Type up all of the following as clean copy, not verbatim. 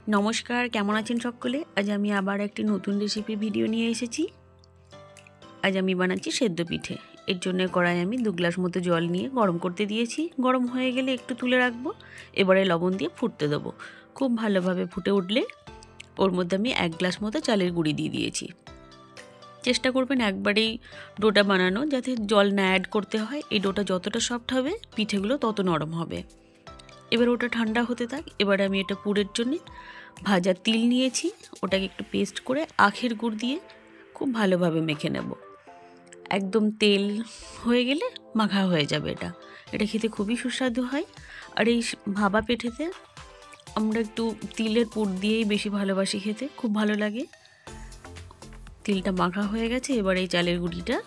नमस्कार केमन आছেন सकले। आज आमी आबार एकटी नतून रेसिपि भिडियो निये एसेछि। आज आमी बानाচ্ছি सेদ্ধ पिठे। एर जोन्नो कड़ाई आमी 2 ग्लास मतो जल निये गरम करते दिएछि। गरम हये गेले एकटु तुले राखबो। एबारे लवण दिये फुटते देबो। खूब भालोभाबे फुटे उठले ओर मধ্যে आमी 1 ग्लास मतो चालेर गुड़ी दिये दिएछि। চেষ্টা করবেন একবারেই ডোটা বানানো, যাতে জল না অ্যাড করতে হয়। এই ডোটা যতটা সফট হবে পিঠেগুলো তত নরম হবে। এবার ওটা ঠান্ডা হতে থাক। এবারে আমি এটা পুরের জন্য ভাজা তিল নিয়েছি, ওটাকে একটু পেস্ট করে আখের গুড় দিয়ে খুব ভালোভাবে মেখে নেব। একদম তেল হয়ে গেলে মাখা হয়ে যাবে। এটা খেতে খুবই সুস্বাদু হয়। আর এই ভাপা পিঠেতে আমরা একটু তিলের পুর দিয়েই বেশি ভালোবাসি খেতে, খুব ভালো লাগে। তিলটা মাখা হয়ে গেছে। এবার এই চালের গুঁড়িটা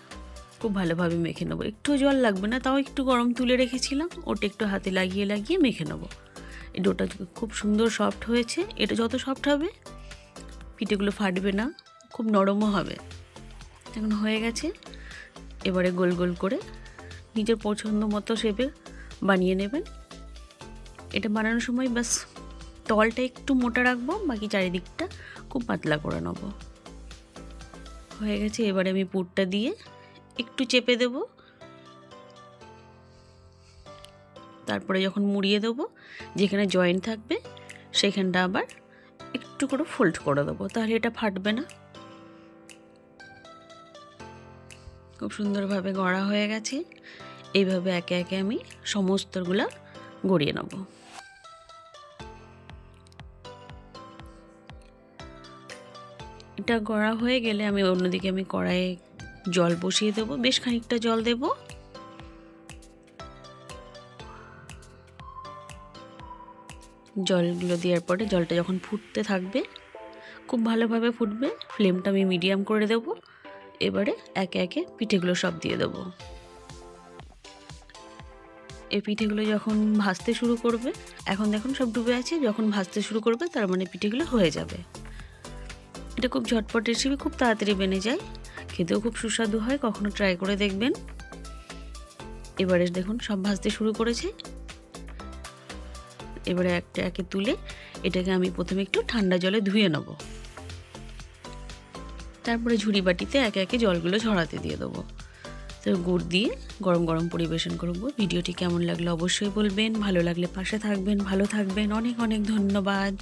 খুব ভালোভাবে মেখে নেবো। একটু জল লাগবে না, তাও একটু গরম তুলে রেখেছিলাম, ওটা একটু হাতে লাগিয়ে লাগিয়ে মেখে নেবো। এই ডোটা খুব সুন্দর সফট হয়েছে। এটা যত সফট হবে পিঠেগুলো ফাটবে না, খুব নরমও হবে। এখন হয়ে গেছে। এবারে গোল গোল করে নিজের পছন্দ মতো শেপে বানিয়ে নেবেন। এটা বানানোর সময় বাস তলটা একটু মোটা রাখবো, বাকি চারিদিকটা খুব পাতলা করে নেবো। হয়ে গেছে। এবারে আমি পুরটা দিয়ে একটু চেপে দেব। তারপরে যখন মুড়িয়ে দেবো, যেখানে জয়েন্ট থাকবে সেখানটা আবার একটু করে ফোল্ড করে দেবো, তাহলে এটা ফাটবে না। খুব সুন্দরভাবে গড়া হয়ে গেছে। এইভাবে একে একে আমি সমস্তগুলা গড়িয়ে নেব। এটা গড়া হয়ে গেলে আমি অন্যদিকে কড়াইয়ে জল বসিয়ে দেবো। বেশ খানিকটা জল দেব। জলগুলো দেওয়ার পরে জলটা যখন ফুটতে থাকবে, খুব ভালোভাবে ফুটবে, ফ্লেমটা আমি মিডিয়াম করে দেব। এবারে একে একে পিঠেগুলো সব দিয়ে দেব। এই পিঠেগুলো যখন ভাজতে শুরু করবে, এখন দেখুন সব ডুবে আছে, যখন ভাজতে শুরু করবে তার মানে পিঠেগুলো হয়ে যাবে। এটা খুব ঝটপট রেসিপি, খুব তাড়াতাড়ি বেনে যায়, খেতেও খুব সুস্বাদু হয়। কখনো ট্রাই করে দেখবেন। এবারে দেখুন সব ভাজতে শুরু করেছে। এবারে একটা একে তুলে এটাকে আমি প্রথমে একটু ঠান্ডা জলে ধুয়ে নেব। তারপরে ঝুড়ি বাটিতে একে একে জলগুলো ঝরাতে দিয়ে দেবো। তো গুড় দিয়ে গরম গরম পরিবেশন করব। ভিডিওটি কেমন লাগলো অবশ্যই বলবেন। ভালো লাগলে পাশে থাকবেন। ভালো থাকবেন। অনেক অনেক ধন্যবাদ।